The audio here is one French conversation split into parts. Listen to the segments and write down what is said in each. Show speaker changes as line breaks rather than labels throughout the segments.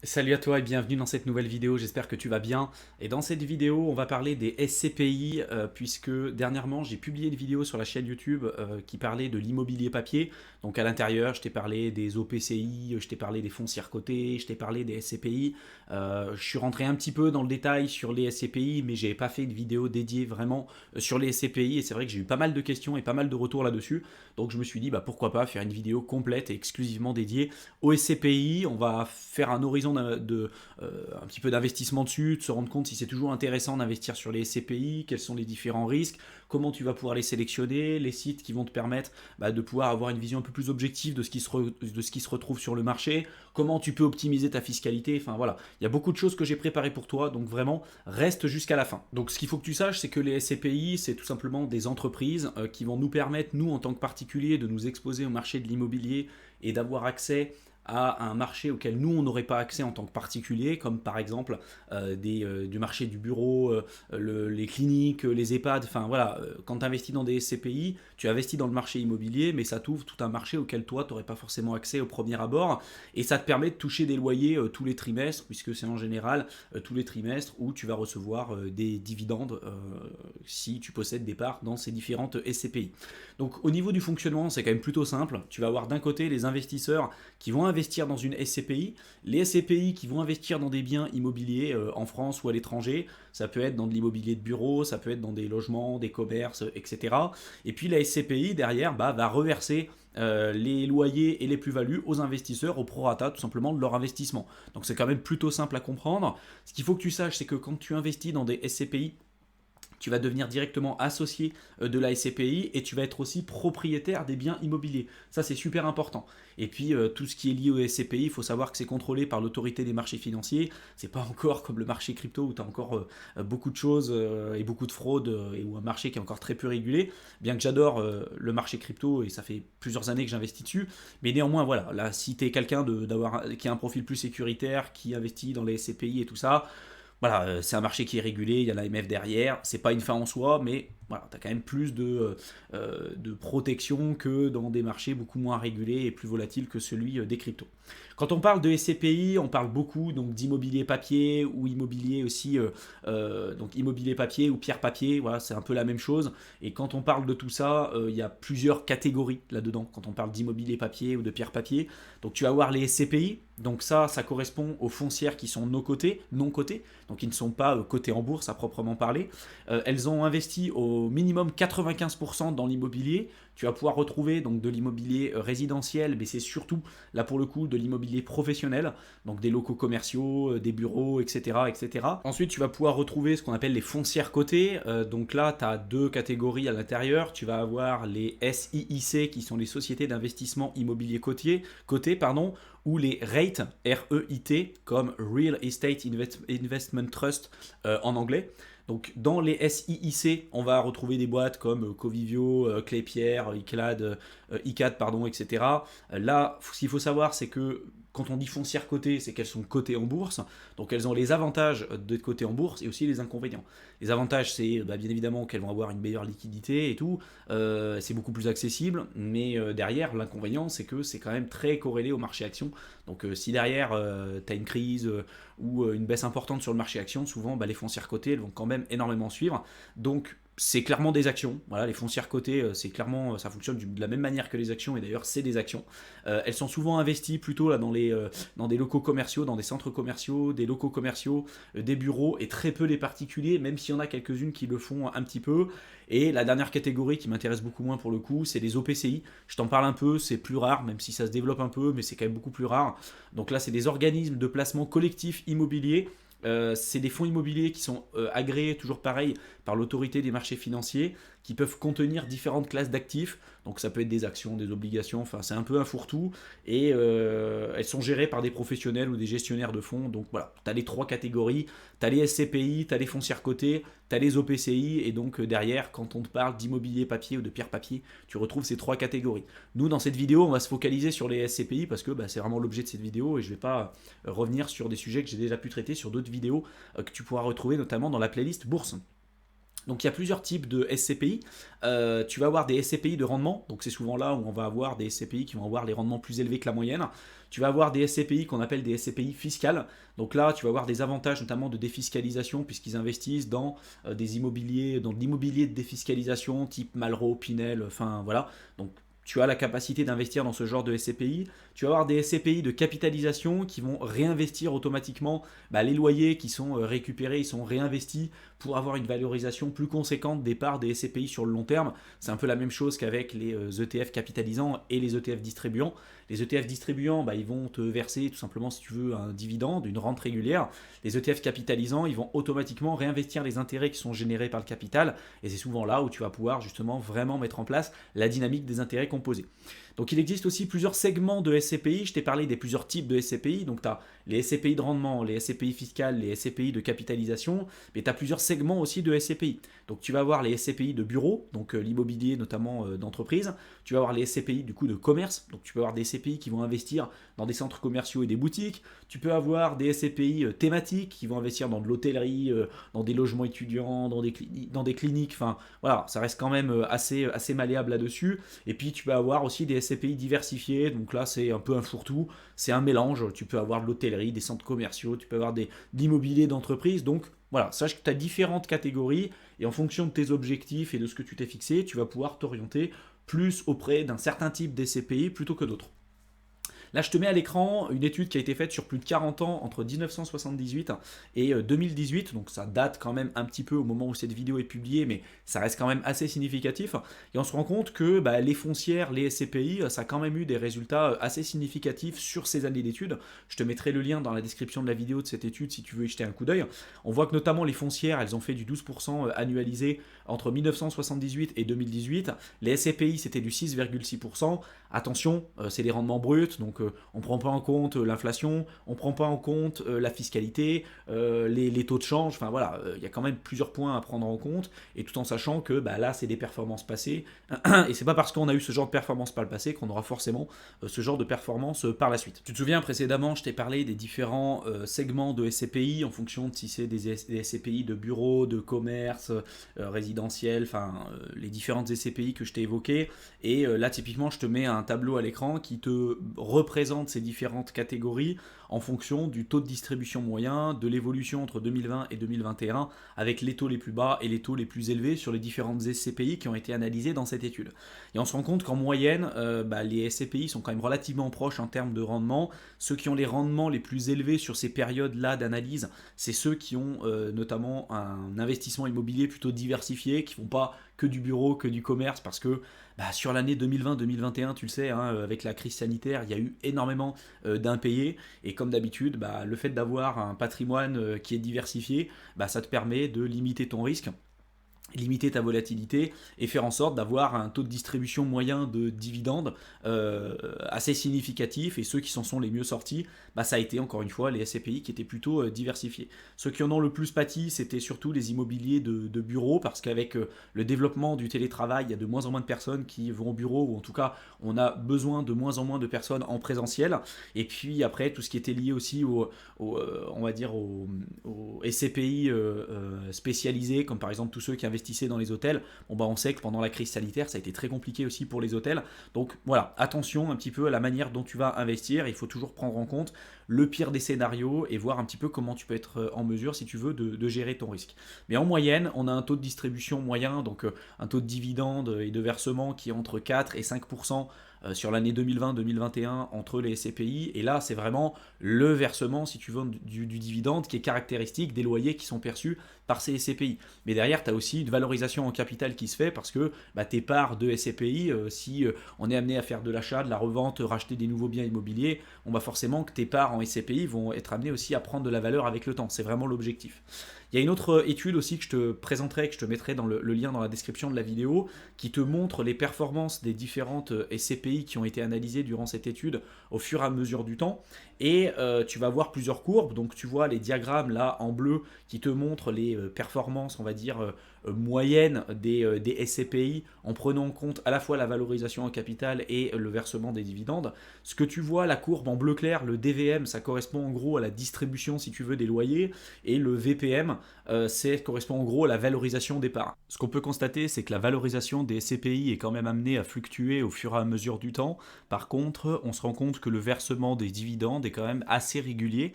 Salut à toi et bienvenue dans cette nouvelle vidéo, j'espère que tu vas bien. Et dans cette vidéo, on va parler des SCPI, puisque dernièrement j'ai publié une vidéo sur la chaîne YouTube qui parlait de l'immobilier papier. Donc à l'intérieur, je t'ai parlé des OPCI, je t'ai parlé des foncières cotées, je t'ai parlé des SCPI. Je suis rentré un petit peu dans le détail sur les SCPI, mais j'ai pas fait de vidéo dédiée vraiment sur les SCPI. Et c'est vrai que j'ai eu pas mal de questions et pas mal de retours là-dessus. Donc je me suis dit, bah, pourquoi pas faire une vidéo complète et exclusivement dédiée aux SCPI. On va faire un horizon un petit peu d'investissement dessus, de se rendre compte si c'est toujours intéressant d'investir sur les SCPI, quels sont les différents risques, comment tu vas pouvoir les sélectionner, les sites qui vont te permettre de pouvoir avoir une vision un peu plus objective de ce qui se retrouve sur le marché, comment tu peux optimiser ta fiscalité, enfin voilà, il y a beaucoup de choses que j'ai préparées pour toi, donc vraiment reste jusqu'à la fin. Donc ce qu'il faut que tu saches, c'est que les SCPI, c'est tout simplement des entreprises qui vont nous permettre, nous en tant que particuliers, de nous exposer au marché de l'immobilier et d'avoir accès à un marché auquel nous on n'aurait pas accès en tant que particulier, comme par exemple du marché du bureau, les cliniques, les EHPAD, enfin voilà, quand tu investis dans des SCPI, tu investis dans le marché immobilier, mais ça t'ouvre tout un marché auquel toi tu n'aurais pas forcément accès au premier abord, et ça te permet de toucher des loyers tous les trimestres, puisque c'est en général tous les trimestres où tu vas recevoir des dividendes si tu possèdes des parts dans ces différentes SCPI. Donc au niveau du fonctionnement, c'est quand même plutôt simple, tu vas avoir d'un côté les investisseurs qui vont investir dans une SCPI, les SCPI qui vont investir dans des biens immobiliers en France ou à l'étranger, ça peut être dans de l'immobilier de bureau, ça peut être dans des logements, des commerces, etc. Et puis la SCPI derrière va reverser les loyers et les plus-values aux investisseurs au prorata tout simplement de leur investissement. Donc c'est quand même plutôt simple à comprendre. Ce qu'il faut que tu saches, c'est que quand tu investis dans des SCPI, tu vas devenir directement associé de la SCPI et tu vas être aussi propriétaire des biens immobiliers. Ça, c'est super important. Et puis, tout ce qui est lié au SCPI, il faut savoir que c'est contrôlé par l'autorité des marchés financiers. C'est pas encore comme le marché crypto où tu as encore beaucoup de choses et beaucoup de fraudes et où un marché qui est encore très peu régulé. Bien que j'adore le marché crypto et ça fait plusieurs années que j'investis dessus. Mais néanmoins, voilà, là, si tu es quelqu'un qui a un profil plus sécuritaire, qui investit dans les SCPI et tout ça, voilà, c'est un marché qui est régulé, il y a l'AMF derrière, c'est pas une fin en soi, mais voilà, tu as quand même plus de protection que dans des marchés beaucoup moins régulés et plus volatiles que celui des cryptos. Quand on parle de SCPI, on parle beaucoup donc d'immobilier papier ou immobilier aussi, donc immobilier papier ou pierre papier, voilà, c'est un peu la même chose. Et quand on parle de tout ça, il y a plusieurs catégories là-dedans, quand on parle d'immobilier papier ou de pierre papier. Donc tu vas avoir les SCPI, donc ça correspond aux foncières qui sont non cotées, donc qui ne sont pas cotées en bourse à proprement parler. Elles ont investi au minimum 95% dans l'immobilier. Tu vas pouvoir retrouver donc de l'immobilier résidentiel, mais c'est surtout là pour le coup de l'immobilier professionnel, donc des locaux commerciaux, des bureaux, etc., etc. Ensuite, tu vas pouvoir retrouver ce qu'on appelle les foncières cotées. Donc là, tu as deux catégories à l'intérieur. Tu vas avoir les SIIC qui sont les sociétés d'investissement immobilier cotées, pardon, ou les REIT, R-E-I-T, comme Real Estate Investment Trust en anglais. Donc dans les SIIC, on va retrouver des boîtes comme Covivio, Clépierre, ICAD, pardon, etc. Là, ce qu'il faut savoir, c'est que quand on dit foncière cotée, c'est qu'elles sont cotées en bourse. Donc elles ont les avantages d'être cotées en bourse et aussi les inconvénients. Les avantages, c'est bien évidemment qu'elles vont avoir une meilleure liquidité et tout. C'est beaucoup plus accessible. Mais derrière, l'inconvénient, c'est que c'est quand même très corrélé au marché action. Donc si derrière, tu as une crise ou une baisse importante sur le marché action, souvent les foncières cotées elles vont quand même énormément suivre. Donc c'est clairement des actions. Voilà, les foncières cotées, c'est clairement, ça fonctionne de la même manière que les actions, et d'ailleurs c'est des actions. Elles sont souvent investies plutôt là dans des locaux commerciaux, dans des centres commerciaux, des locaux commerciaux, des bureaux, et très peu les particuliers, même s'il y en a quelques-unes qui le font un petit peu. Et la dernière catégorie qui m'intéresse beaucoup moins pour le coup, c'est les OPCI. Je t'en parle un peu, c'est plus rare, même si ça se développe un peu, mais c'est quand même beaucoup plus rare. Donc là, c'est des organismes de placement collectif immobilier. C'est des fonds immobiliers qui sont agréés, toujours pareil, par l'autorité des marchés financiers, qui peuvent contenir différentes classes d'actifs. Donc ça peut être des actions, des obligations, enfin c'est un peu un fourre-tout. Et elles sont gérées par des professionnels ou des gestionnaires de fonds. Donc voilà, tu as les trois catégories, tu as les SCPI, tu as les foncières cotées, tu as les OPCI. Et donc derrière, quand on te parle d'immobilier papier ou de pierre papier, tu retrouves ces trois catégories. Nous, dans cette vidéo, on va se focaliser sur les SCPI parce que c'est vraiment l'objet de cette vidéo et je ne vais pas revenir sur des sujets que j'ai déjà pu traiter sur d'autres vidéos que tu pourras retrouver notamment dans la playlist bourse. Donc il y a plusieurs types de SCPI. Tu vas avoir des SCPI de rendement, donc c'est souvent là où on va avoir des SCPI qui vont avoir les rendements plus élevés que la moyenne. Tu vas avoir des SCPI qu'on appelle des SCPI fiscales. Donc là, tu vas avoir des avantages notamment de défiscalisation puisqu'ils investissent dans des immobiliers, dans de l'immobilier de défiscalisation type Malraux, Pinel, enfin voilà. Donc tu as la capacité d'investir dans ce genre de SCPI. Tu vas avoir des SCPI de capitalisation qui vont réinvestir automatiquement les loyers qui sont récupérés, ils sont réinvestis pour avoir une valorisation plus conséquente des parts des SCPI sur le long terme. C'est un peu la même chose qu'avec les ETF capitalisants et les ETF distribuants. Les ETF distribuants, ils vont te verser tout simplement, si tu veux, un dividende, une rente régulière. Les ETF capitalisants, ils vont automatiquement réinvestir les intérêts qui sont générés par le capital. Et c'est souvent là où tu vas pouvoir justement vraiment mettre en place la dynamique des intérêts composés. Donc il existe aussi plusieurs segments de SCPI. Je t'ai parlé des plusieurs types de SCPI. Donc tu as les SCPI de rendement, les SCPI fiscales, les SCPI de capitalisation. Mais tu as plusieurs segments aussi de SCPI. Donc tu vas avoir les SCPI de bureau, donc l'immobilier notamment d'entreprise. Tu vas avoir les SCPI du coup de commerce. Donc tu peux avoir des SCPI qui vont investir dans des centres commerciaux et des boutiques. Tu peux avoir des SCPI thématiques qui vont investir dans de l'hôtellerie, dans des logements étudiants, dans des cliniques. Enfin voilà, ça reste quand même assez malléable là-dessus. Et puis tu peux avoir aussi des SCPI diversifiés. Donc là c'est un peu un fourre-tout. C'est un mélange. Tu peux avoir de l'hôtellerie, des centres commerciaux, tu peux avoir de l'immobilier d'entreprise. Donc voilà, sache que tu as différentes catégories et en fonction de tes objectifs et de ce que tu t'es fixé, tu vas pouvoir t'orienter plus auprès d'un certain type d'SCPI plutôt que d'autres. Là, je te mets à l'écran une étude qui a été faite sur plus de 40 ans entre 1978 et 2018. Donc ça date quand même un petit peu au moment où cette vidéo est publiée, mais ça reste quand même assez significatif. Et on se rend compte que les foncières, les SCPI, ça a quand même eu des résultats assez significatifs sur ces années d'études. Je te mettrai le lien dans la description de la vidéo de cette étude si tu veux y jeter un coup d'œil. On voit que notamment les foncières, elles ont fait du 12% annualisé entre 1978 et 2018. Les SCPI, c'était du 6,6%. Attention, c'est des rendements bruts, donc on ne prend pas en compte l'inflation, on ne prend pas en compte la fiscalité, les taux de change, enfin voilà, il y a quand même plusieurs points à prendre en compte, et tout en sachant que là c'est des performances passées, et c'est pas parce qu'on a eu ce genre de performance par le passé qu'on aura forcément ce genre de performance par la suite. Tu te souviens précédemment, je t'ai parlé des différents segments de SCPI en fonction de si c'est des SCPI de bureau, de commerce, résidentiel, enfin les différentes SCPI que je t'ai évoquées, et là typiquement je te mets un tableau à l'écran qui te représente ces différentes catégories en fonction du taux de distribution moyen, de l'évolution entre 2020 et 2021, avec les taux les plus bas et les taux les plus élevés sur les différentes SCPI qui ont été analysées dans cette étude. Et on se rend compte qu'en moyenne, les SCPI sont quand même relativement proches en termes de rendement. Ceux qui ont les rendements les plus élevés sur ces périodes-là d'analyse, c'est ceux qui ont notamment un investissement immobilier plutôt diversifié, qui ne font pas que du bureau, que du commerce, parce que sur l'année 2020-2021, tu le sais, avec la crise sanitaire, il y a eu énormément d'impayés. Et comme d'habitude, le fait d'avoir un patrimoine qui est diversifié, ça te permet de limiter ton risque, limiter ta volatilité et faire en sorte d'avoir un taux de distribution moyen de dividendes assez significatif. Et ceux qui s'en sont les mieux sortis, ça a été encore une fois les SCPI qui étaient plutôt diversifiés. Ceux qui en ont le plus pâti, c'était surtout les immobiliers de bureaux, parce qu'avec le développement du télétravail, il y a de moins en moins de personnes qui vont au bureau, ou en tout cas on a besoin de moins en moins de personnes en présentiel. Et puis après, tout ce qui était lié aussi on va dire aux SCPI spécialisés, comme par exemple tous ceux qui investissaient dans les hôtels. On sait que pendant la crise sanitaire, ça a été très compliqué aussi pour les hôtels. Donc voilà, attention un petit peu à la manière dont tu vas investir. Il faut toujours prendre en compte le pire des scénarios et voir un petit peu comment tu peux être en mesure, si tu veux, de gérer ton risque. Mais en moyenne, on a un taux de distribution moyen, donc un taux de dividende et de versement qui est entre 4 et 5% sur l'année 2020-2021 entre les SCPI. Et là, c'est vraiment le versement, si tu veux, du dividende qui est caractéristique des loyers qui sont perçus par ces SCPI. Mais derrière, tu as aussi une valorisation en capital qui se fait parce que tes parts de SCPI, si on est amené à faire de l'achat, de la revente, racheter des nouveaux biens immobiliers, forcément que tes parts en SCPI vont être amenées aussi à prendre de la valeur avec le temps. C'est vraiment l'objectif. Il y a une autre étude aussi que je te présenterai, que je te mettrai dans le lien dans la description de la vidéo, qui te montre les performances des différentes SCPI qui ont été analysées durant cette étude au fur et à mesure du temps. Et tu vas voir plusieurs courbes. Donc tu vois les diagrammes là en bleu qui te montrent les performances, on va dire, moyenne des SCPI en prenant en compte à la fois la valorisation en capital et le versement des dividendes. Ce que tu vois, la courbe en bleu clair, le DVM, ça correspond en gros à la distribution, si tu veux, des loyers, et le VPM, ça correspond en gros à la valorisation des parts. Ce qu'on peut constater, c'est que la valorisation des SCPI est quand même amenée à fluctuer au fur et à mesure du temps. Par contre, on se rend compte que le versement des dividendes est quand même assez régulier.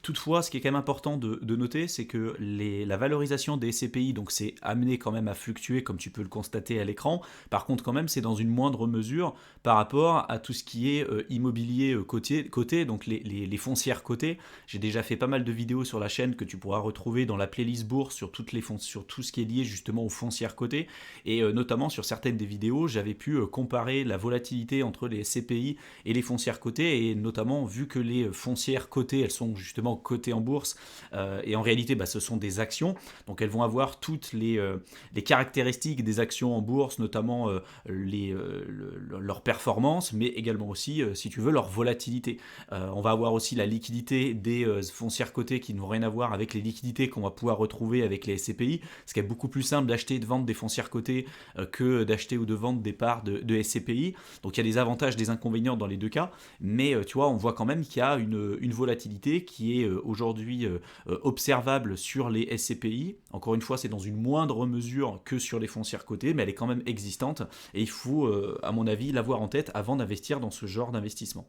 Toutefois, ce qui est quand même important de noter, c'est que la valorisation des SCPI, donc c'est amené quand même à fluctuer, comme tu peux le constater à l'écran. Par contre, quand même, c'est dans une moindre mesure par rapport à tout ce qui est immobilier coté, donc les foncières cotées. J'ai déjà fait pas mal de vidéos sur la chaîne que tu pourras retrouver dans la playlist bourse sur sur tout ce qui est lié justement aux foncières cotées, et notamment sur certaines des vidéos, j'avais pu comparer la volatilité entre les SCPI et les foncières cotées, et notamment vu que les foncières cotées, elles sont justement cotées en bourse, et en réalité ce sont des actions, donc elles vont avoir toutes les caractéristiques des actions en bourse, notamment leur performance, mais également aussi, si tu veux, leur volatilité. On va avoir aussi la liquidité des foncières cotées qui n'ont rien à voir avec les liquidités qu'on va pouvoir retrouver avec les SCPI, ce qui est beaucoup plus simple d'acheter et de vendre des foncières cotées que d'acheter ou de vendre des parts de SCPI. Donc il y a des avantages, des inconvénients dans les deux cas, mais tu vois, on voit quand même qu'il y a une volatilité qui est aujourd'hui observable sur les SCPI. Encore une fois, c'est dans une moindre mesure que sur les foncières cotées, mais elle est quand même existante, et il faut, à mon avis, l'avoir en tête avant d'investir dans ce genre d'investissement.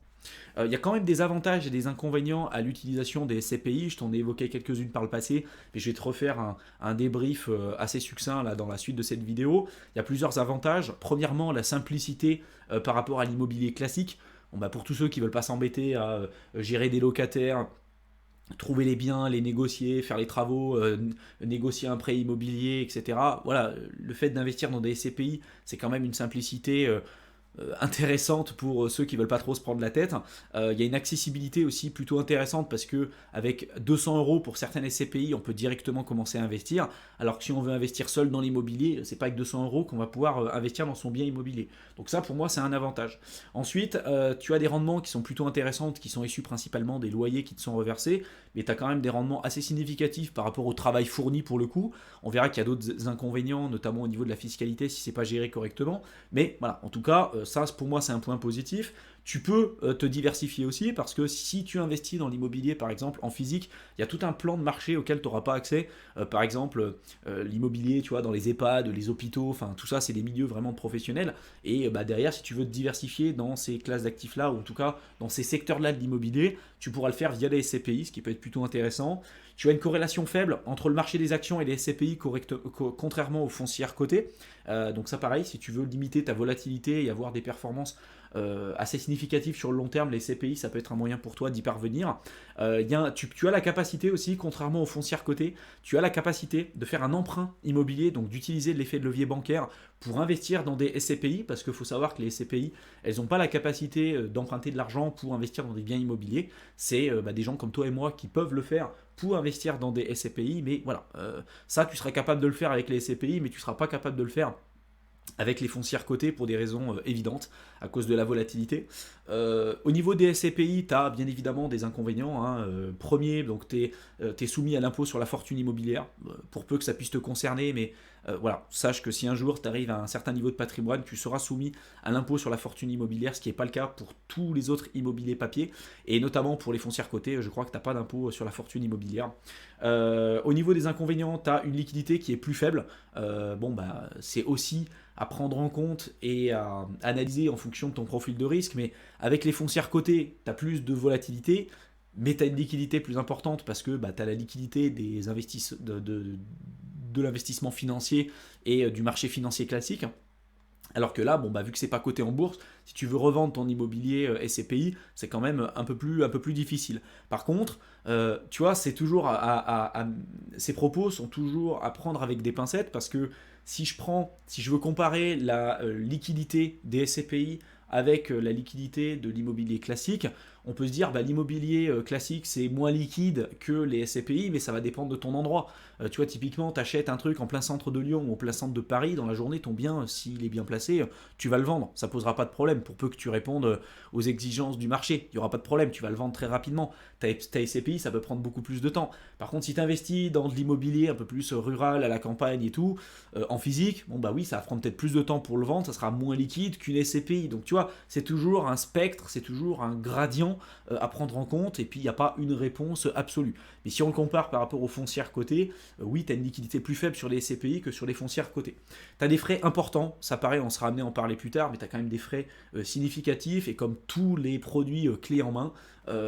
Il y a quand même des avantages et des inconvénients à l'utilisation des SCPI, je t'en ai évoqué quelques-unes par le passé, mais je vais te refaire un débrief assez succinct là, dans la suite de cette vidéo. Il y a plusieurs avantages. Premièrement, la simplicité par rapport à l'immobilier classique. Bon, pour tous ceux qui ne veulent pas s'embêter à gérer des locataires, trouver les biens, les négocier, faire les travaux, négocier un prêt immobilier, etc. Voilà, le fait d'investir dans des SCPI, c'est quand même une simplicité intéressante pour ceux qui veulent pas trop se prendre la tête. Il y a une accessibilité aussi plutôt intéressante parce que avec 200 euros pour certaines SCPI, on peut directement commencer à investir. Alors que si on veut investir seul dans l'immobilier, c'est pas avec 200 euros qu'on va pouvoir investir dans son bien immobilier. Donc ça, pour moi, c'est un avantage. Ensuite, tu as des rendements qui sont plutôt intéressants, qui sont issus principalement des loyers qui te sont reversés, mais tu as quand même des rendements assez significatifs par rapport au travail fourni pour le coup. On verra qu'il y a d'autres inconvénients, notamment au niveau de la fiscalité si c'est pas géré correctement. Mais voilà, en tout cas, ça pour moi c'est un point positif. Tu peux te diversifier aussi parce que si tu investis dans l'immobilier par exemple en physique, il y a tout un plan de marché auquel tu n'auras pas accès. Par exemple, l'immobilier, tu vois, dans les EHPAD, les hôpitaux, enfin tout ça c'est des milieux vraiment professionnels. Et derrière, si tu veux te diversifier dans ces classes d'actifs là, ou en tout cas dans ces secteurs là de l'immobilier, tu pourras le faire via les SCPI, ce qui peut être plutôt intéressant. Tu as une corrélation faible entre le marché des actions et les SCPI, contrairement aux foncières cotées. Donc ça pareil, si tu veux limiter ta volatilité et avoir des performances assez significatives sur le long terme, les SCPI, ça peut être un moyen pour toi d'y parvenir. Tu as la capacité aussi, contrairement aux foncières cotées, tu as la capacité de faire un emprunt immobilier, donc d'utiliser l'effet de levier bancaire pour investir dans des SCPI, parce qu'il faut savoir que les SCPI, elles n'ont pas la capacité d'emprunter de l'argent pour investir dans des biens immobiliers. C'est des gens comme toi et moi qui peuvent le faire pour investir dans des SCPI, mais voilà, ça tu serais capable de le faire avec les SCPI, mais tu ne seras pas capable de le faire avec les foncières cotées pour des raisons évidentes, à cause de la volatilité. Au niveau des SCPI, tu as bien évidemment des inconvénients. Premier, donc tu es soumis à l'impôt sur la fortune immobilière, pour peu que ça puisse te concerner, mais voilà, sache que si un jour tu arrives à un certain niveau de patrimoine, tu seras soumis à l'impôt sur la fortune immobilière, ce qui n'est pas le cas pour tous les autres immobiliers papier, et notamment pour les foncières cotées, je crois que tu n'as pas d'impôt sur la fortune immobilière. Au niveau des inconvénients, tu as une liquidité qui est plus faible. C'est aussi à prendre en compte et à analyser en fonction de ton profil de risque, mais avec les foncières cotées, tu as plus de volatilité, mais tu as une liquidité plus importante parce que tu as la liquidité des de l'investissement financier et du marché financier classique. Alors que là, vu que c'est pas coté en bourse, si tu veux revendre ton immobilier SCPI, c'est quand même un peu plus difficile. Par contre, tu vois, c'est toujours ces propos sont toujours à prendre avec des pincettes parce que si je veux comparer la liquidité des SCPI avec la liquidité de l'immobilier classique, on peut se dire, bah, l'immobilier classique, c'est moins liquide que les SCPI, mais ça va dépendre de ton endroit. Tu vois, typiquement, tu achètes un truc en plein centre de Lyon ou en plein centre de Paris, dans la journée, ton bien, s'il est bien placé, tu vas le vendre. Ça posera pas de problème, pour peu que tu répondes aux exigences du marché. Il n'y aura pas de problème, tu vas le vendre très rapidement. Ta SCPI, ça peut prendre beaucoup plus de temps. Par contre, si tu investis dans de l'immobilier un peu plus rural, à la campagne et tout, en physique, bon bah oui, ça va prendre peut-être plus de temps pour le vendre, ça sera moins liquide qu'une SCPI. Donc tu vois, c'est toujours un spectre, c'est toujours un gradient à prendre en compte, et puis il n'y a pas une réponse absolue. Mais si on le compare par rapport aux foncières cotées, oui, tu as une liquidité plus faible sur les SCPI que sur les foncières cotées. Tu as des frais importants, ça paraît, on sera amené à en parler plus tard, mais tu as quand même des frais significatifs, et comme tous les produits clés en main,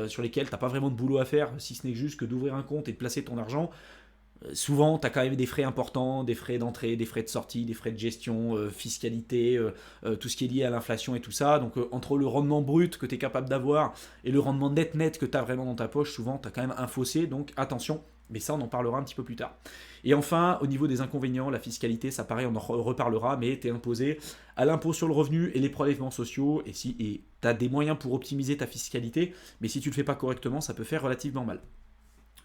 sur lesquels tu n'as pas vraiment de boulot à faire, si ce n'est juste que d'ouvrir un compte et de placer ton argent, souvent, tu as quand même des frais importants, des frais d'entrée, des frais de sortie, des frais de gestion, fiscalité, tout ce qui est lié à l'inflation et tout ça. Donc, entre le rendement brut que tu es capable d'avoir et le rendement net que tu as vraiment dans ta poche, souvent, tu as quand même un fossé. Donc, attention, mais ça, on en parlera un petit peu plus tard. Et enfin, au niveau des inconvénients, la fiscalité, ça pareil, on en reparlera, mais tu es imposé à l'impôt sur le revenu et les prélèvements sociaux. Et tu as des moyens pour optimiser ta fiscalité, mais si tu ne le fais pas correctement, ça peut faire relativement mal.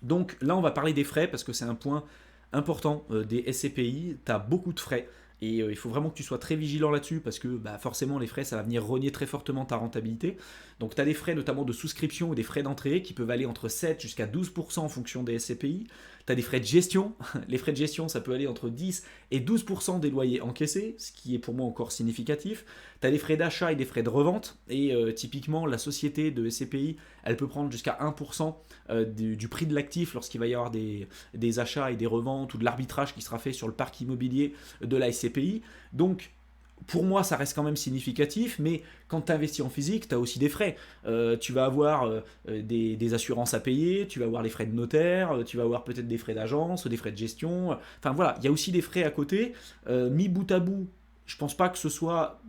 Donc là, on va parler des frais parce que c'est un point important des SCPI. Tu as beaucoup de frais et il faut vraiment que tu sois très vigilant là-dessus parce que bah, forcément, les frais, ça va venir rogner très fortement ta rentabilité. Donc tu as des frais notamment de souscription ou des frais d'entrée qui peuvent aller entre 7 jusqu'à 12% en fonction des SCPI. Tu as des frais de gestion. Les frais de gestion, ça peut aller entre 10 et 12% des loyers encaissés, ce qui est pour moi encore significatif. Tu as des frais d'achat et des frais de revente. Et typiquement, la société de SCPI, elle peut prendre jusqu'à 1% du prix de l'actif lorsqu'il va y avoir des achats et des reventes ou de l'arbitrage qui sera fait sur le parc immobilier de la SCPI. Donc, pour moi, ça reste quand même significatif, mais quand tu investis en physique, tu as aussi des frais. Tu vas avoir des assurances à payer, tu vas avoir les frais de notaire, tu vas avoir peut-être des frais d'agence, des frais de gestion. Enfin voilà, il y a aussi des frais à côté. Mis bout à bout, je pense pas que ce soit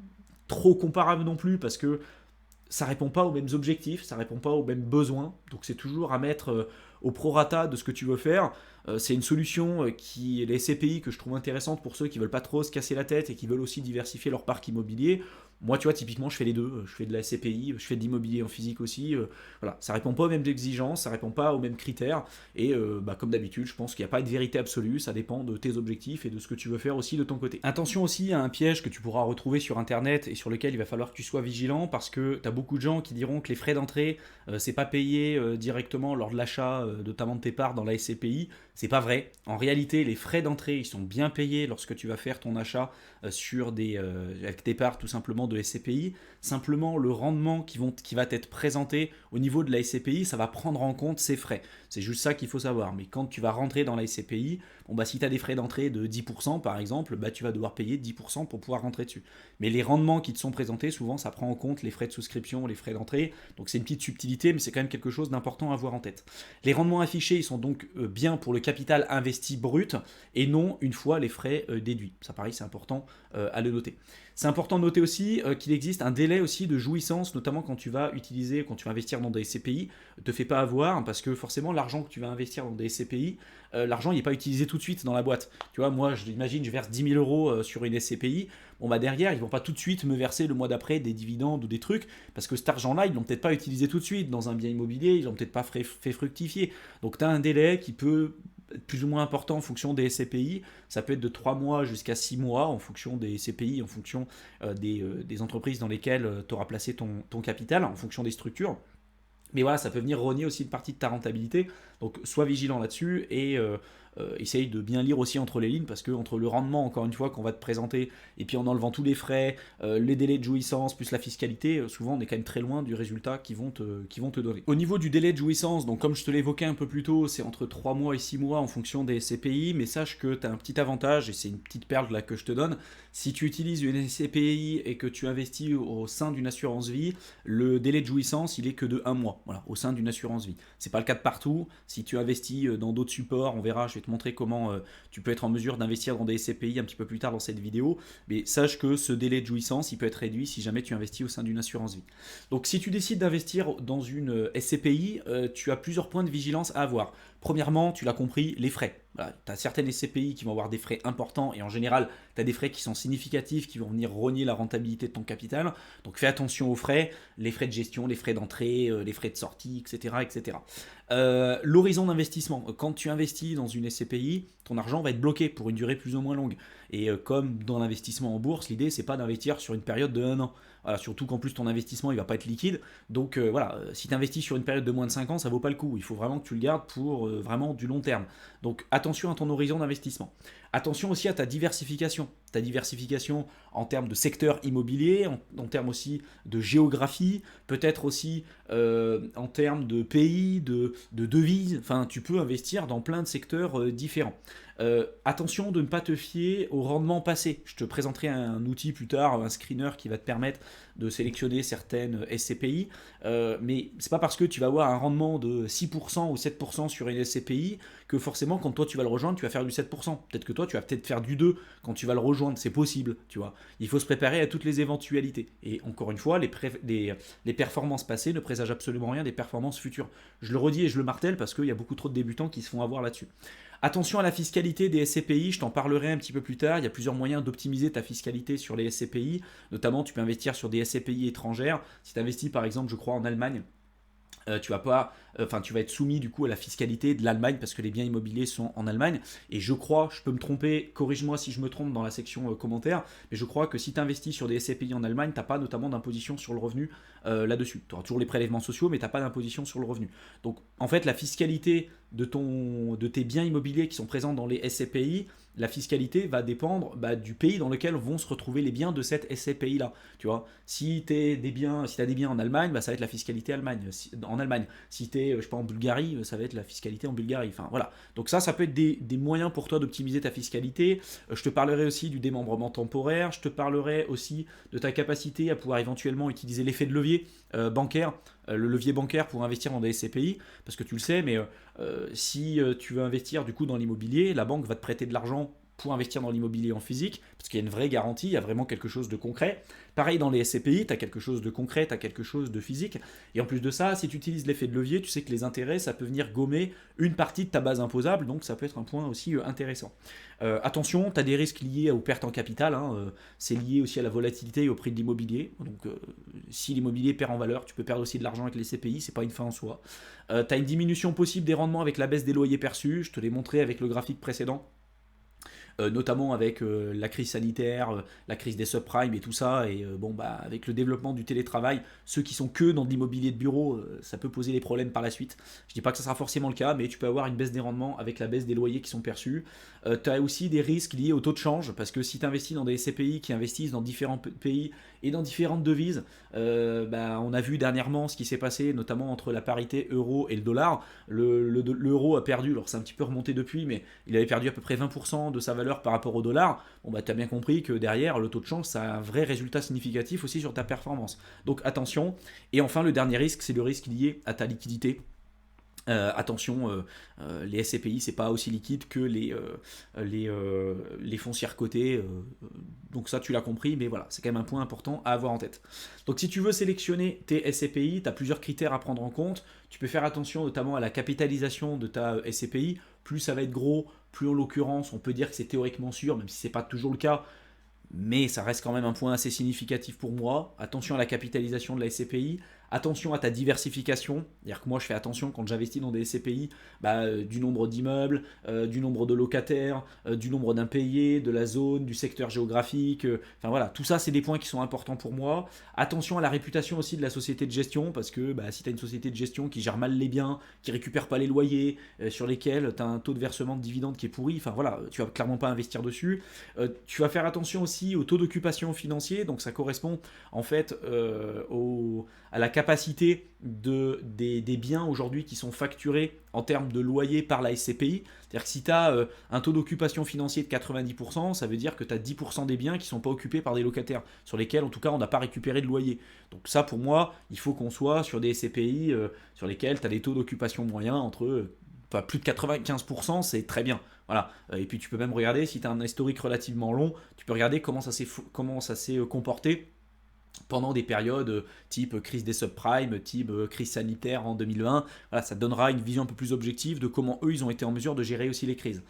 trop comparable non plus, parce que ça répond pas aux mêmes objectifs, ça répond pas aux mêmes besoins. Donc c'est toujours à mettre au prorata de ce que tu veux faire. C'est une solution qui est les SCPI que je trouve intéressante pour ceux qui veulent pas trop se casser la tête et qui veulent aussi diversifier leur parc immobilier. Moi, tu vois, typiquement, je fais les deux. Je fais de la SCPI, je fais de l'immobilier en physique aussi. Voilà, ça répond pas aux mêmes exigences, ça répond pas aux mêmes critères. Et bah, comme d'habitude, je pense qu'il n'y a pas de vérité absolue. Ça dépend de tes objectifs et de ce que tu veux faire aussi de ton côté. Attention aussi à un piège que tu pourras retrouver sur Internet et sur lequel il va falloir que tu sois vigilant parce que tu as beaucoup de gens qui diront que les frais d'entrée, c'est pas payé directement lors de l'achat, notamment de tes parts dans la SCPI. C'est pas vrai. En réalité, les frais d'entrée, ils sont bien payés lorsque tu vas faire ton achat avec tes parts tout simplement de SCPI. Simplement, le rendement qui va être présenté au niveau de la SCPI, ça va prendre en compte ces frais. C'est juste ça qu'il faut savoir. Mais quand tu vas rentrer dans la SCPI, bon bah, si tu as des frais d'entrée de 10% par exemple, bah, tu vas devoir payer 10% pour pouvoir rentrer dessus. Mais les rendements qui te sont présentés, souvent, ça prend en compte les frais de souscription, les frais d'entrée. Donc c'est une petite subtilité, mais c'est quand même quelque chose d'important à avoir en tête. Les rendements affichés, ils sont donc bien pour le capital investi brut et non une fois les frais déduits. Ça pareil, c'est important à le noter. C'est important de noter aussi qu'il existe un délai aussi de jouissance, notamment quand tu vas investir dans des SCPI. Ne te fais pas avoir parce que forcément l'argent que tu vas investir dans des SCPI, l'argent il n'est pas utilisé tout de suite dans la boîte. Tu vois, moi j'imagine je verse 10 000 euros sur une SCPI. Bon bah derrière ils vont pas tout de suite me verser le mois d'après des dividendes ou des trucs parce que cet argent-là ils l'ont peut-être pas utilisé tout de suite dans un bien immobilier, ils l'ont peut-être pas fait fructifier. Donc tu as un délai qui peut plus ou moins important en fonction des SCPI. Ça peut être de 3 mois jusqu'à 6 mois en fonction des SCPI, en fonction des entreprises dans lesquelles tu auras placé ton capital, en fonction des structures. Mais voilà, ça peut venir rogner aussi une partie de ta rentabilité. Donc sois vigilant là-dessus et essaye de bien lire aussi entre les lignes parce que entre le rendement, encore une fois, qu'on va te présenter et puis en enlevant tous les frais, les délais de jouissance plus la fiscalité, souvent on est quand même très loin du résultat qu'ils vont te donner. Au niveau du délai de jouissance, donc comme je te l'évoquais un peu plus tôt, c'est entre 3 mois et 6 mois en fonction des SCPI, mais sache que tu as un petit avantage et c'est une petite perle là que je te donne. Si tu utilises une SCPI et que tu investis au sein d'une assurance vie, le délai de jouissance il est que de 1 mois, voilà, au sein d'une assurance vie. C'est pas le cas de partout. Si tu investis dans d'autres supports, on verra, je vais te montrer comment tu peux être en mesure d'investir dans des SCPI un petit peu plus tard dans cette vidéo, mais sache que ce délai de jouissance il peut être réduit si jamais tu investis au sein d'une assurance vie. Donc si tu décides d'investir dans une SCPI, tu as plusieurs points de vigilance à avoir. Premièrement, tu l'as compris, les frais. Voilà, tu as certaines SCPI qui vont avoir des frais importants et en général, tu as des frais qui sont significatifs qui vont venir rogner la rentabilité de ton capital. Donc fais attention aux frais, les frais de gestion, les frais d'entrée, les frais de sortie, etc. etc. L'horizon d'investissement. Quand tu investis dans une SCPI, ton argent va être bloqué pour une durée plus ou moins longue. Et comme dans l'investissement en bourse, l'idée c'est pas d'investir sur une période de 1 an. Voilà, surtout qu'en plus ton investissement il va pas être liquide. Donc voilà, si tu investis sur une période de moins de 5 ans, ça vaut pas le coup. Il faut vraiment que tu le gardes pour vraiment du long terme. Donc attention à ton horizon d'investissement. Attention aussi à ta diversification. Ta diversification en termes de secteur immobilier, en termes aussi de géographie, peut-être aussi en termes de pays, de devises. Enfin, tu peux investir dans plein de secteurs différents. Attention de ne pas te fier au rendement passé. Je te présenterai un outil plus tard, un screener qui va te permettre de sélectionner certaines SCPI. Mais c'est pas parce que tu vas avoir un rendement de 6% ou 7% sur une SCPI que forcément quand toi tu vas le rejoindre, tu vas faire du 7%. Peut-être que toi tu vas peut-être faire du 2 quand tu vas le rejoindre, c'est possible, tu vois. Il faut se préparer à toutes les éventualités. Et encore une fois, les performances passées ne présagent absolument rien des performances futures. Je le redis et je le martèle parce qu'il y a beaucoup trop de débutants qui se font avoir là-dessus. Attention à la fiscalité des SCPI, je t'en parlerai un petit peu plus tard. Il y a plusieurs moyens d'optimiser ta fiscalité sur les SCPI. Notamment, tu peux investir sur des SCPI étrangères. Si tu investis par exemple, je crois, en Allemagne, tu vas pas, tu vas être soumis du coup à la fiscalité de l'Allemagne parce que les biens immobiliers sont en Allemagne. Et je crois, je peux me tromper, corrige-moi si je me trompe dans la section commentaires, mais je crois que si tu investis sur des SCPI en Allemagne, tu n'as pas notamment d'imposition sur le revenu là-dessus. Tu auras toujours les prélèvements sociaux, mais tu n'as pas d'imposition sur le revenu. Donc en fait, la fiscalité de tes biens immobiliers qui sont présents dans les SCPI, la fiscalité va dépendre du pays dans lequel vont se retrouver les biens de cette SCPI là. Tu vois, si tu as des biens en Allemagne, ça va être la fiscalité en Allemagne. Si tu es, je sais pas, en Bulgarie, ça va être la fiscalité en Bulgarie. Enfin voilà. Donc ça peut être des moyens pour toi d'optimiser ta fiscalité. Je te parlerai aussi du démembrement temporaire. Je te parlerai aussi de ta capacité à pouvoir éventuellement utiliser l'effet de levier bancaire, le levier bancaire pour investir dans des SCPI, parce que tu le sais, mais si tu veux investir du coup dans l'immobilier, la banque va te prêter de l'argent pour investir dans l'immobilier en physique, parce qu'il y a une vraie garantie, il y a vraiment quelque chose de concret. Pareil dans les SCPI, tu as quelque chose de concret, tu as quelque chose de physique. Et en plus de ça, si tu utilises l'effet de levier, tu sais que les intérêts, ça peut venir gommer une partie de ta base imposable, donc ça peut être un point aussi intéressant. Attention, tu as des risques liés aux pertes en capital, c'est lié aussi à la volatilité et au prix de l'immobilier. Donc si l'immobilier perd en valeur, tu peux perdre aussi de l'argent avec les SCPI, c'est pas une fin en soi. Tu as une diminution possible des rendements avec la baisse des loyers perçus, je te l'ai montré avec le graphique précédent. Notamment avec la crise sanitaire, la crise des subprimes et tout ça, et avec le développement du télétravail, ceux qui sont que dans de l'immobilier de bureau, ça peut poser des problèmes par la suite. Je dis pas que ça sera forcément le cas, mais tu peux avoir une baisse des rendements avec la baisse des loyers qui sont perçus. Tu as aussi des risques liés au taux de change, parce que si tu investis dans des SCPI qui investissent dans différents pays et dans différentes devises, on a vu dernièrement ce qui s'est passé, notamment entre la parité euro et le dollar. L'euro a perdu, alors c'est un petit peu remonté depuis, mais il avait perdu à peu près 20% de sa valeur par rapport au dollar. Tu as bien compris que derrière, le taux de change, ça a un vrai résultat significatif aussi sur ta performance. Donc attention. Et enfin, le dernier risque, c'est le risque lié à ta liquidité. Attention, les SCPI, c'est pas aussi liquide que les foncières cotées. Donc ça, tu l'as compris, mais voilà, c'est quand même un point important à avoir en tête. Donc si tu veux sélectionner tes SCPI, tu as plusieurs critères à prendre en compte. Tu peux faire attention notamment à la capitalisation de ta SCPI. Plus ça va être gros, plus en l'occurrence, on peut dire que c'est théoriquement sûr, même si c'est pas toujours le cas. Mais ça reste quand même un point assez significatif pour moi. Attention à la capitalisation de la SCPI. Attention à ta diversification, c'est-à-dire que moi je fais attention quand j'investis dans des SCPI, du nombre d'immeubles, du nombre de locataires, du nombre d'impayés, de la zone, du secteur géographique, enfin voilà, tout ça c'est des points qui sont importants pour moi. Attention à la réputation aussi de la société de gestion, parce que si tu as une société de gestion qui gère mal les biens, qui récupère pas les loyers, sur lesquels tu as un taux de versement de dividendes qui est pourri, enfin voilà, tu vas clairement pas investir dessus. Tu vas faire attention aussi au taux d'occupation financier, donc ça correspond en fait à la capacité des biens aujourd'hui qui sont facturés en termes de loyer par la SCPI. C'est-à-dire que si tu as un taux d'occupation financier de 90%, ça veut dire que tu as 10% des biens qui ne sont pas occupés par des locataires, sur lesquels en tout cas on n'a pas récupéré de loyer. Donc ça pour moi, il faut qu'on soit sur des SCPI sur lesquels tu as des taux d'occupation moyens entre plus de 95%, c'est très bien. Voilà. Et puis tu peux même regarder, si tu as un historique relativement long, tu peux regarder comment ça s'est comporté pendant des périodes type crise des subprimes, type crise sanitaire en 2020. Voilà, ça te donnera une vision un peu plus objective de comment eux, ils ont été en mesure de gérer aussi les crises.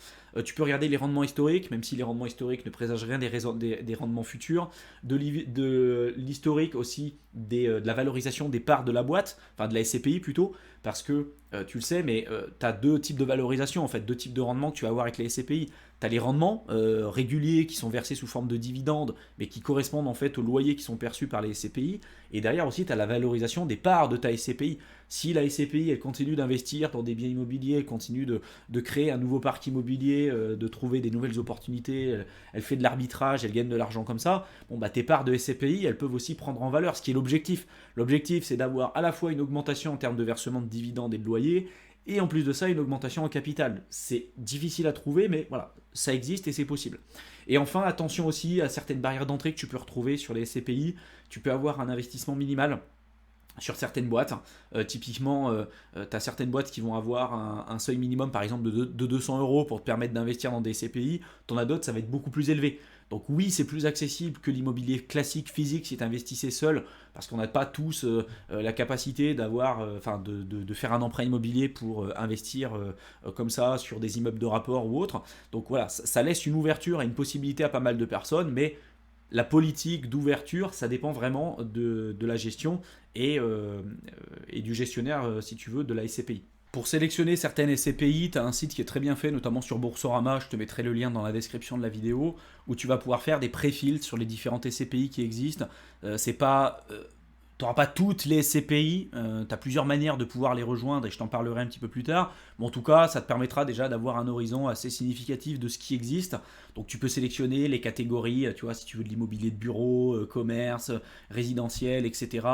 Tu peux regarder les rendements historiques, même si les rendements historiques ne présagent rien des rendements futurs, de l'historique aussi de la valorisation des parts de la boîte, enfin de la SCPI plutôt, parce que tu le sais, mais tu as deux types de valorisation, en fait, deux types de rendements que tu vas avoir avec les SCPI. Tu as les rendements réguliers qui sont versés sous forme de dividendes, mais qui correspondent en fait aux loyers qui sont perçus par les SCPI. Et derrière aussi, tu as la valorisation des parts de ta SCPI. Si la SCPI, elle continue d'investir dans des biens immobiliers, elle continue de créer un nouveau parc immobilier, de trouver des nouvelles opportunités, elle fait de l'arbitrage, elle gagne de l'argent comme ça, bon, bah, tes parts de SCPI, elles peuvent aussi prendre en valeur, ce qui est l'objectif. L'objectif, c'est d'avoir à la fois une augmentation en termes de versement de dividendes et de loyers, et en plus de ça, une augmentation en capital. C'est difficile à trouver, mais voilà, ça existe et c'est possible. Et enfin, attention aussi à certaines barrières d'entrée que tu peux retrouver sur les SCPI. Tu peux avoir un investissement minimal sur certaines boîtes. Typiquement, tu as certaines boîtes qui vont avoir un seuil minimum, par exemple, de 200 euros pour te permettre d'investir dans des SCPI. Tu en as d'autres, ça va être beaucoup plus élevé. Donc oui, c'est plus accessible que l'immobilier classique physique si tu investissais seul, parce qu'on n'a pas tous la capacité d'avoir, de faire un emprunt immobilier pour investir comme ça sur des immeubles de rapport ou autre. Donc voilà, ça laisse une ouverture et une possibilité à pas mal de personnes, mais la politique d'ouverture, ça dépend vraiment de la gestion et du gestionnaire, si tu veux, de la SCPI. Pour sélectionner certaines SCPI, tu as un site qui est très bien fait, notamment sur Boursorama, je te mettrai le lien dans la description de la vidéo, où tu vas pouvoir faire des pré-filtres sur les différentes SCPI qui existent. C'est pas... Tu n'auras pas toutes les SCPI, tu as plusieurs manières de pouvoir les rejoindre et je t'en parlerai un petit peu plus tard. Mais en tout cas, ça te permettra déjà d'avoir un horizon assez significatif de ce qui existe. Donc tu peux sélectionner les catégories, tu vois, si tu veux de l'immobilier de bureau, commerce, résidentiel, etc.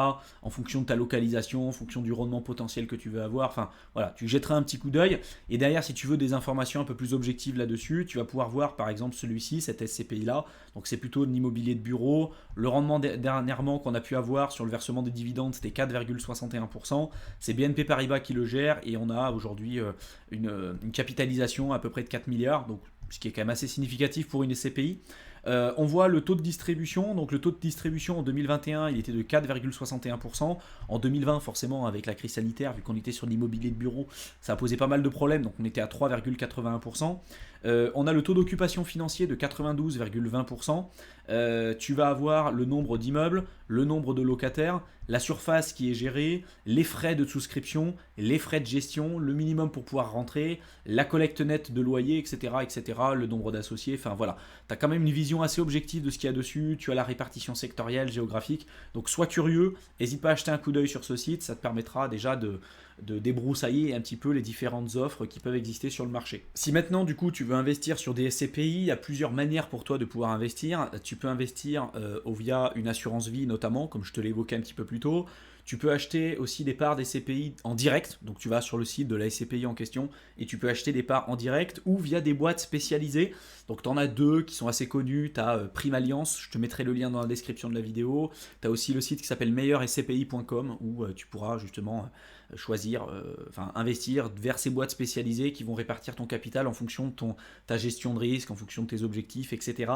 En fonction de ta localisation, en fonction du rendement potentiel que tu veux avoir. Enfin voilà, tu jetteras un petit coup d'œil. Et derrière, si tu veux des informations un peu plus objectives là-dessus, tu vas pouvoir voir par exemple celui-ci, cet SCPI-là. Donc c'est plutôt de l'immobilier de bureau. Le rendement dernièrement qu'on a pu avoir sur le versement des dividendes, c'était 4,61%. C'est BNP Paribas qui le gère et on a aujourd'hui une capitalisation à peu près de 4 milliards, donc ce qui est quand même assez significatif pour une SCPI. On voit le taux de distribution. Donc le taux de distribution en 2021, il était de 4,61%. En 2020, forcément, avec la crise sanitaire, vu qu'on était sur l'immobilier de bureau, ça a posé pas mal de problèmes. Donc on était à 3,81%. On a le taux d'occupation financier de 92,20%. Tu vas avoir le nombre d'immeubles, le nombre de locataires, la surface qui est gérée, les frais de souscription, les frais de gestion, le minimum pour pouvoir rentrer, la collecte nette de loyer, etc., etc., le nombre d'associés. Enfin voilà, tu as quand même une vision assez objective de ce qu'il y a dessus. Tu as la répartition sectorielle, géographique. Donc sois curieux, n'hésite pas à jeter un coup d'œil sur ce site. Ça te permettra déjà de débroussailler un petit peu les différentes offres qui peuvent exister sur le marché. Si maintenant du coup tu veux investir sur des SCPI, il y a plusieurs manières pour toi de pouvoir investir. Tu peux investir via une assurance vie notamment, comme je te l'ai évoqué un petit peu plus tôt. Tu peux acheter aussi des parts des SCPI en direct, donc tu vas sur le site de la SCPI en question et tu peux acheter des parts en direct ou via des boîtes spécialisées. Donc tu en as deux qui sont assez connus, tu as Prime Alliance, je te mettrai le lien dans la description de la vidéo. Tu as aussi le site qui s'appelle meilleurscpi.com où tu pourras justement choisir, investir vers ces boîtes spécialisées qui vont répartir ton capital en fonction de ta gestion de risque, en fonction de tes objectifs, etc.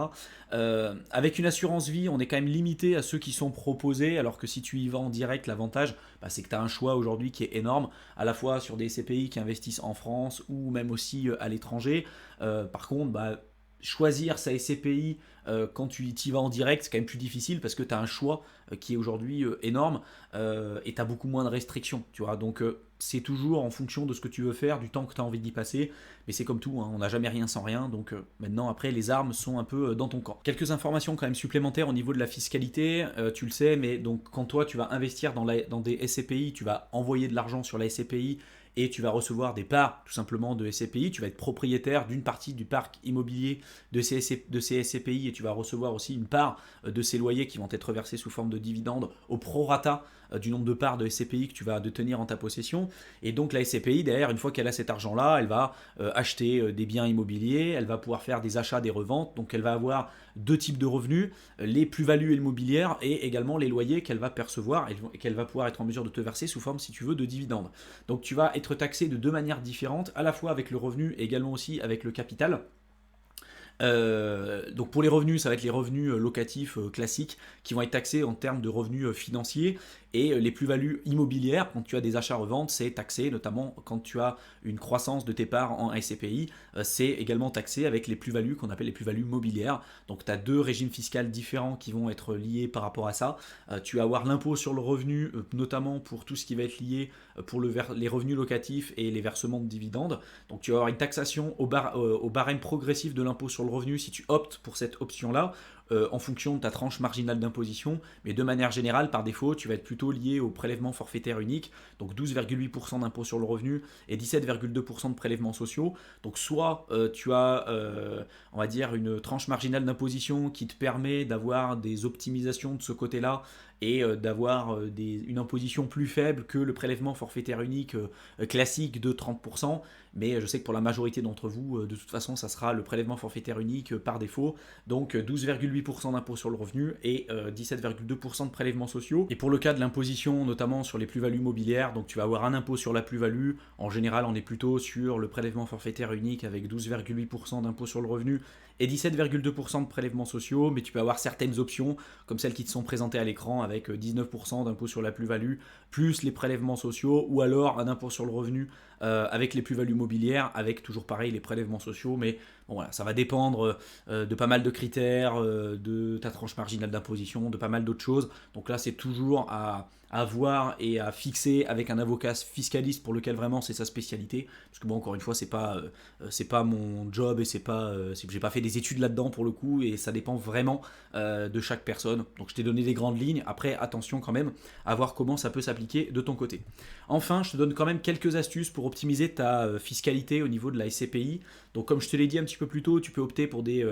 Avec une assurance vie, on est quand même limité à ceux qui sont proposés, alors que si tu y vas en direct, l'avantage, c'est que tu as un choix aujourd'hui qui est énorme, à la fois sur des SCPI qui investissent en France ou même aussi à l'étranger. Par contre, choisir sa SCPI quand tu y vas en direct, c'est quand même plus difficile parce que tu as un choix qui est aujourd'hui énorme et tu as beaucoup moins de restrictions. Tu vois, donc c'est toujours en fonction de ce que tu veux faire, du temps que tu as envie d'y passer. Mais c'est comme tout, hein, on n'a jamais rien sans rien. Donc maintenant, après, les armes sont un peu dans ton camp. Quelques informations quand même supplémentaires au niveau de la fiscalité. Tu le sais, mais donc quand toi, tu vas investir dans des SCPI, tu vas envoyer de l'argent sur la SCPI et tu vas recevoir des parts tout simplement de SCPI, tu vas être propriétaire d'une partie du parc immobilier de ces SCPI et tu vas recevoir aussi une part de ces loyers qui vont être versés sous forme de dividendes au prorata du nombre de parts de SCPI que tu vas détenir en ta possession. Et donc la SCPI, derrière, une fois qu'elle a cet argent-là, elle va acheter des biens immobiliers, elle va pouvoir faire des achats, des reventes, donc elle va avoir deux types de revenus, les plus-values immobilières et également les loyers qu'elle va percevoir et qu'elle va pouvoir être en mesure de te verser sous forme, si tu veux, de dividendes. Donc tu vas être taxé de deux manières différentes, à la fois avec le revenu et également aussi avec le capital. Donc pour les revenus, ça va être les revenus locatifs classiques qui vont être taxés en termes de revenus financiers, et les plus-values immobilières, quand tu as des achats-reventes, c'est taxé, notamment quand tu as une croissance de tes parts en SCPI, c'est également taxé avec les plus-values qu'on appelle les plus-values mobilières. Donc tu as deux régimes fiscaux différents qui vont être liés par rapport à ça. Tu vas avoir l'impôt sur le revenu, notamment pour tout ce qui va être lié pour les revenus locatifs et les versements de dividendes. Donc tu vas avoir une taxation au barème progressif de l'impôt sur le revenu si tu optes pour cette option-là, en fonction de ta tranche marginale d'imposition, mais de manière générale, par défaut, tu vas être plutôt lié au prélèvement forfaitaire unique, donc 12,8% d'impôt sur le revenu et 17,2% de prélèvements sociaux. Donc soit tu as, on va dire, une tranche marginale d'imposition qui te permet d'avoir des optimisations de ce côté-là, et d'avoir une imposition plus faible que le prélèvement forfaitaire unique classique de 30%. Mais je sais que pour la majorité d'entre vous, de toute façon, ça sera le prélèvement forfaitaire unique par défaut. Donc 12,8% d'impôt sur le revenu et 17,2% de prélèvements sociaux. Et pour le cas de l'imposition, notamment sur les plus-values mobilières, donc tu vas avoir un impôt sur la plus-value. En général, on est plutôt sur le prélèvement forfaitaire unique avec 12,8% d'impôt sur le revenu et 17,2% de prélèvements sociaux, mais tu peux avoir certaines options, comme celles qui te sont présentées à l'écran, avec 19% d'impôt sur la plus-value, plus les prélèvements sociaux, ou alors un impôt sur le revenu avec les plus-values mobilières, avec toujours pareil les prélèvements sociaux, mais bon, voilà, ça va dépendre de pas mal de critères, de ta tranche marginale d'imposition, de pas mal d'autres choses. Donc là, c'est toujours à voir et à fixer avec un avocat fiscaliste pour lequel vraiment c'est sa spécialité, parce que bon, encore une fois, c'est pas mon job, et j'ai pas fait des études là-dedans pour le coup, et ça dépend vraiment de chaque personne. Donc je t'ai donné des grandes lignes. Après, attention quand même à voir comment ça peut s'appliquer de ton côté. Enfin, je te donne quand même quelques astuces pour optimiser ta fiscalité au niveau de la SCPI. Donc comme je te l'ai dit un petit peu plus tôt, tu peux opter pour des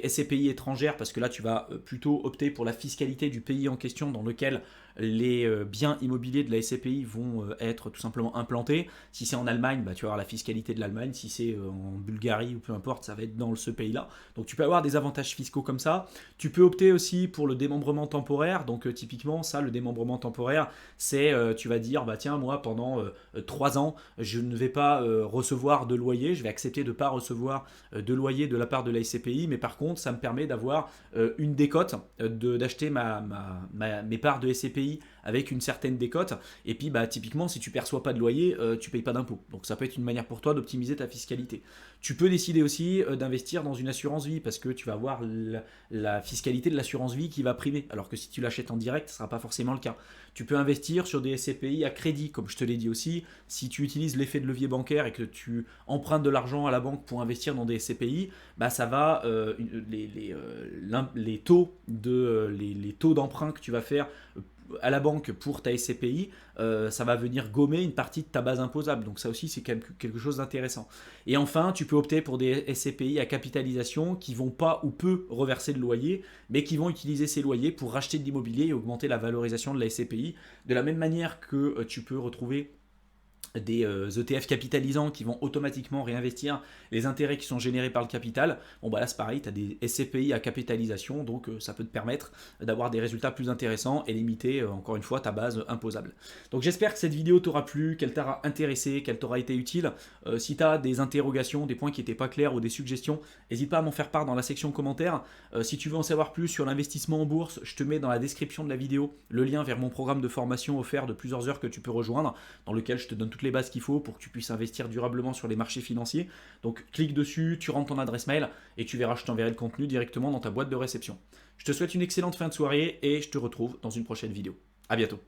SCPI étrangères, parce que là tu vas plutôt opter pour la fiscalité du pays en question dans lequel les biens immobiliers de la SCPI vont être tout simplement implantés. Si c'est en Allemagne, bah, tu vas avoir la fiscalité de l'Allemagne. Si c'est en Bulgarie ou peu importe, ça va être dans ce pays-là. Donc tu peux avoir des avantages fiscaux comme ça. Tu peux opter aussi pour le démembrement temporaire. Donc typiquement, ça, le démembrement temporaire, c'est tu vas dire, bah tiens, moi pendant 3 ans, je ne vais pas recevoir de loyer, je vais accepter de ne pas recevoir de loyer de la part de la SCPI, mais par contre, ça me permet d'avoir une décote, d'acheter mes parts de SCPI avec une certaine décote. Et puis bah, typiquement, si tu perçois pas de loyer, tu payes pas d'impôt. Donc ça peut être une manière pour toi d'optimiser ta fiscalité. Tu peux décider aussi d'investir dans une assurance vie, parce que tu vas avoir la fiscalité de l'assurance vie qui va primer, alors que si tu l'achètes en direct, ce ne sera pas forcément le cas. Tu peux investir sur des SCPI à crédit, comme je te l'ai dit aussi. Si tu utilises l'effet de levier bancaire et que tu empruntes de l'argent à la banque pour investir dans des SCPI, bah ça va les taux d'emprunt que tu vas faire à la banque pour ta SCPI, ça va venir gommer une partie de ta base imposable. Donc ça aussi, c'est quelque chose d'intéressant. Et enfin, tu peux opter pour des SCPI à capitalisation qui vont pas ou peu reverser de loyer, mais qui vont utiliser ces loyers pour racheter de l'immobilier et augmenter la valorisation de la SCPI. De la même manière que tu peux retrouver des ETF capitalisants qui vont automatiquement réinvestir les intérêts qui sont générés par le capital. Bon bah là c'est pareil, tu as des SCPI à capitalisation, donc ça peut te permettre d'avoir des résultats plus intéressants et limiter encore une fois ta base imposable. Donc j'espère que cette vidéo t'aura plu, qu'elle t'aura intéressé, qu'elle t'aura été utile. Si tu as des interrogations, des points qui n'étaient pas clairs ou des suggestions, n'hésite pas à m'en faire part dans la section commentaires. Si tu veux en savoir plus sur l'investissement en bourse, je te mets dans la description de la vidéo le lien vers mon programme de formation offert de plusieurs heures que tu peux rejoindre, dans lequel je te donne toutes les bases qu'il faut pour que tu puisses investir durablement sur les marchés financiers. Donc clique dessus, tu rentres ton adresse mail et tu verras, je t'enverrai le contenu directement dans ta boîte de réception. Je te souhaite une excellente fin de soirée et je te retrouve dans une prochaine vidéo. À bientôt.